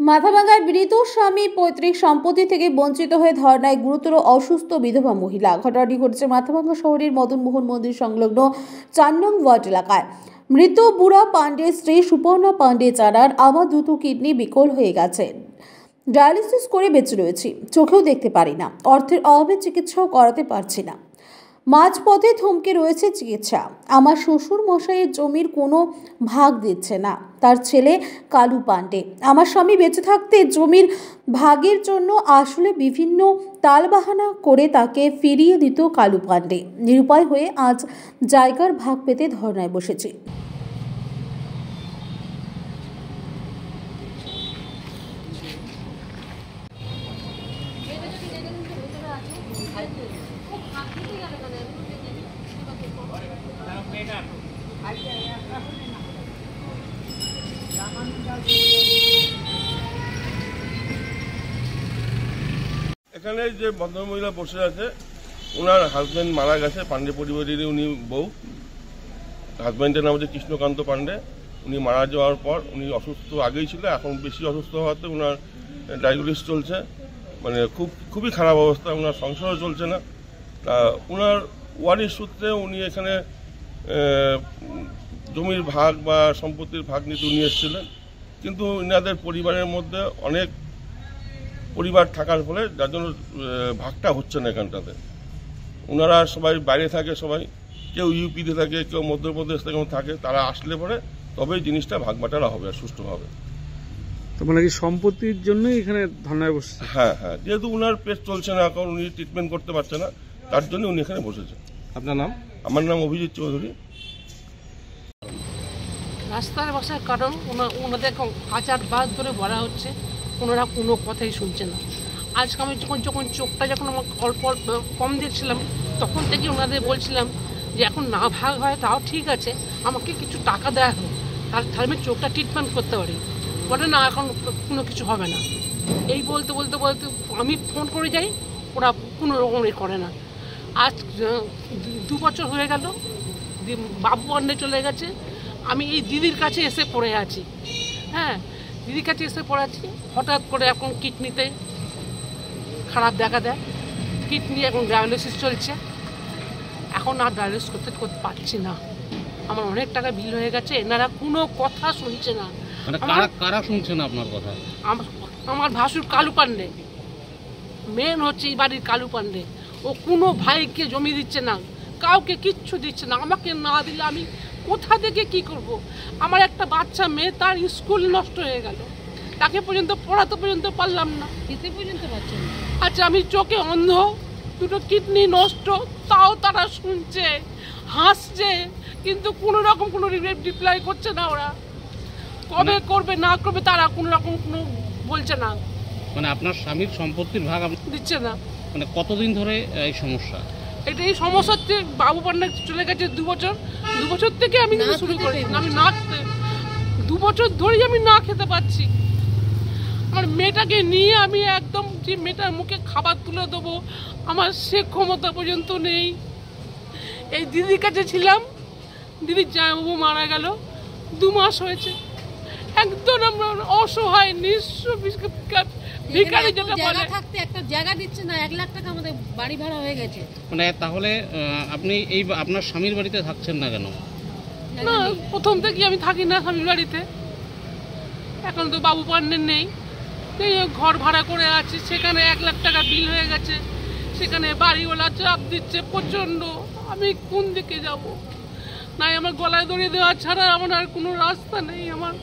মাথাভাঙায় মৃত স্বামী পৈতৃক সম্পত্তি থেকে বঞ্চিত হয়ে ধর্নায় গুরুতর অসুস্থ বিধবা মহিলা। ঘটনাটি ঘটেছে মাথাভাঙা শহরের মদনমোহন মন্দির সংলগ্ন ৪ নং ওয়ার্ড এলাকায়। মৃত বুড়া পাণ্ডের স্ত্রী সুপর্ণা পাণ্ডে জানান, আমার দুটো কিডনি বিকল হয়ে গেছে, ডায়ালিসিস করে বেঁচে রয়েছি, চোখেও দেখতে পারি না, অর্থের অভাবে চিকিৎসাও করাতে পারছি না, মাঝপথে থমকে রয়েছে চিকিৎসা। আমার শ্বশুর মশাইয়ের জমির কোনো ভাগ দিচ্ছে না তার ছেলে কালু পাণ্ডে। আমার স্বামী বেঁচে থাকতে জমির ভাগের জন্য আসলে বিভিন্ন তালবাহানা করে তাকে ফিরিয়ে দিত কালু পাণ্ডে। নিরুপায় হয়ে আজ জায়গার ভাগ পেতে ধর্নায় বসেছি। এখানে যে ভদ্রমহিলা বসে আছে, ওনার হাজব্যান্ড মারা গেছে, পাণ্ডে পরিবারেরই উনি বউ। হাজব্যান্ডের নাম হচ্ছে কৃষ্ণকান্ত পাণ্ডে। উনি মারা যাওয়ার পর উনি অসুস্থ আগেই ছিল, এখন বেশি অসুস্থ হওয়াতে ওনার ডায়ালিসিস চলছে, মানে খুবই খারাপ অবস্থা, ওনার সংসারও চলছে না। ওনার ওয়ারিশ সূত্রে উনি এখানে জমির ভাগ বা সম্পত্তির ভাগ নিতে উনি এসেছিলেন, কিন্তু এনাদের পরিবারের মধ্যে অনেক পরিবার থাকার ফলে যার জন্য ভাগটা হচ্ছে না এখানটাতে। ওনারা সবাই বাইরে থাকে, সবাই কেউ ইউপিতে থাকে, কেউ মধ্যপ্রদেশ থেকে থাকে, তারা আসলে পরে তবেই জিনিসটা ভাগ বাটারা হবে আর সুষ্ঠুভাবে। তো মানে কি সম্পত্তির জন্যই এখানে ধর্নায় বসছে? হ্যাঁ, যেহেতু উনার পেট চলছে না, এখন উনি ট্রিটমেন্ট করতে পারছে না, তার জন্য উনি এখানে বসেছেন। আপনার নাম? আমার নাম অভিজিৎ চৌধুরী। রাস্তায় বসার কারণ ওনাদের হাজার বার ধরে বলা হচ্ছে, ওনারা কোনো কথাই শুনছে না। আজকে আমি যখন চোখটা যখন আমার অল্প অল্প কম দেখছিলাম, তখন থেকে ওনাদের বলছিলাম যে এখন না ভাগ হয় তাও ঠিক আছে, আমাকে কিছু টাকা দেওয়া হোক, তাহলে আমি চোখটা ট্রিটমেন্ট করতে পারি। বলে না, এখন কোনো কিছু হবে না। এই বলতে বলতে বলতে আমি ফোন করে যাই, ওরা কোনো রকমই করে না। আজ 2 বছর হয়ে গেল, বাবু পাণ্ডে চলে গেছে, আমি এই দিদির কাছে এসে পড়ে আছি। হ্যাঁ, দিদির কাছে এসে পড়ে আছি, হঠাৎ করে এখন কিডনিতে খারাপ দেখা দেয়, কিডনি এখন ডায়ালিসিস চলছে, এখন আর ডায়ালিসিস করতে পারছি না। আমার অনেক টাকা বিল হয়ে গেছে, এনারা কোনো কথা শুনছে না। কারা শুনছে না আপনার কথা? আমার ভাসুর কালু পাণ্ডে, মেন হচ্ছে এই বাড়ির কালু পাণ্ডে। ও কোনো ভাইকে জমি দিচ্ছে না, কাউকে কিচ্ছু দিচ্ছে না। আমাকে না দিলে আমি কোথা থেকে কি করব? আমার একটা বাচ্চা মেয়ে, তার স্কুল নষ্ট হয়ে গেল, তাকে পর্যন্ত পড়াতে পর্যন্ত পারলাম না, খেতে পর্যন্ত পারছি না। আচ্ছা, আমি চোখে অন্ধ, দুটো কিডনি নষ্ট, তাও তারা শুনছে, হাসছে, কিন্তু কোনো রকম কোনো রিপ্লাই করছে না। ওরা কবে করবে না করবে তারা কোনো রকম কোনো বলছে না। মানে আপনার স্বামীর সম্পত্তির ভাগ দিচ্ছে না। মানে কতদিন ধরে এই সমস্যা? এই সমস্যা হচ্ছে, বাবু পাণ্ডে চলে গেছে 2 বছর, 2 বছর থেকে আমি শুরু করি, আমি না 2 বছর ধরেই আমি না খেতে পাচ্ছি। আমার মেয়েটাকে নিয়ে আমি একদম যে মেয়েটার মুখে খাবার তুলে দেবো, আমার সে ক্ষমতা পর্যন্ত নেই। এই দিদির কাছে ছিলাম, দিদির জামাইবাবু মারা গেল, 2 মাস হয়েছে, একদম আমরা অসহায় নিঃস্ব ভিখারি, যেটা বলে। থাকতে একটা জায়গা দিচ্ছে না, 1 লাখ টাকা আমাদের বাড়ি ভাড়া হয়ে গেছে। মানে তাহলে আপনি এই আপনার স্বামীর বাড়িতে থাকছেন না কেন? না, প্রথম থেকে আমি থাকি না স্বামীর বাড়িতে, এখন তো বাবু পাণ্ডে নেই, ঘর ভাড়া করে আছি, সেখানে 1 লাখ টাকা বিল হয়ে গেছে, সেখানে বাড়িওয়ালা চাপ দিচ্ছে প্রচণ্ড। আমি কোন দিকে যাব? নাই আমার গলায় দড়ি দেওয়া ছাড়া আমার আর কোনো রাস্তা নেই। আমার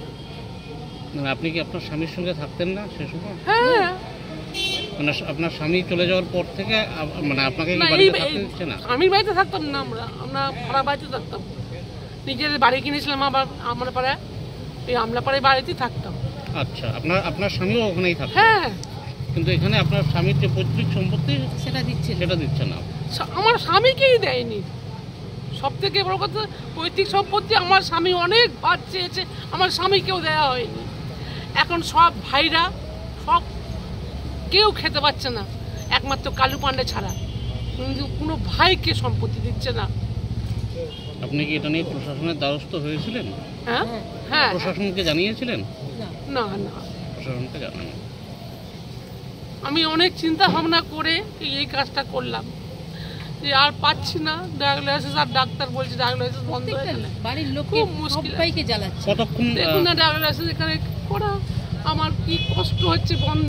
আপনি কি আপনার স্বামীর সঙ্গে থাকতেন না সে সময়? হ্যাঁ, মানে আপনার স্বামী চলে যাওয়ার পর থেকে মানে আপনাকে আমি বাড়িতে থাকতাম না, আমরা ভাড়া বাড়িতে থাকতাম। নিজের বাড়ি কিনেছিলাম আবার আমার পাড়ায়, এই আমলাপাড়ায় বাড়িতেই থাকতাম। আচ্ছা, আপনার স্বামীও ওখানেই থাকতেন? হ্যাঁ, কিন্তু এখানে আপনার স্বামীর যে পৈতৃক সম্পত্তি সেটা দিচ্ছে না। আমার স্বামীকেই দেয়নি। সব থেকে বড় কথা, পৈতৃক সম্পত্তি আমার স্বামী অনেকবার চেয়েছে, আমার স্বামীকেও দেওয়া হয়নি। এখন সব ভাইরা সব কেউ খেতে পাচ্ছে না, একমাত্র কালু পাণ্ডে ছাড়া, কিন্তু কোনো ভাইকে সম্পত্তি দিচ্ছে না। আপনি কি এটা নিয়ে প্রশাসনের দ্বারস্থ হয়েছিলেন? হ্যাঁ, হ্যাঁ। প্রশাসনকে জানিয়েছিলেন? না না, প্রশাসনকে জানানো? আমি অনেক চিন্তা ভাবনা করে এই কাজটা করলাম, যে আর পাচ্ছি না ডায়াগনোসিস, আর ডাক্তার বলছে ডায়াগনোসিস বন্ধ হয়ে গেলে বাড়ির লোক খুব মুশকিল। সবাইকে জ্বালাচ্ছে। কতক্ষণ দেখুন না ডায়াগনোসিস এখানে করা, আমার কি কষ্ট হচ্ছে বন্ধ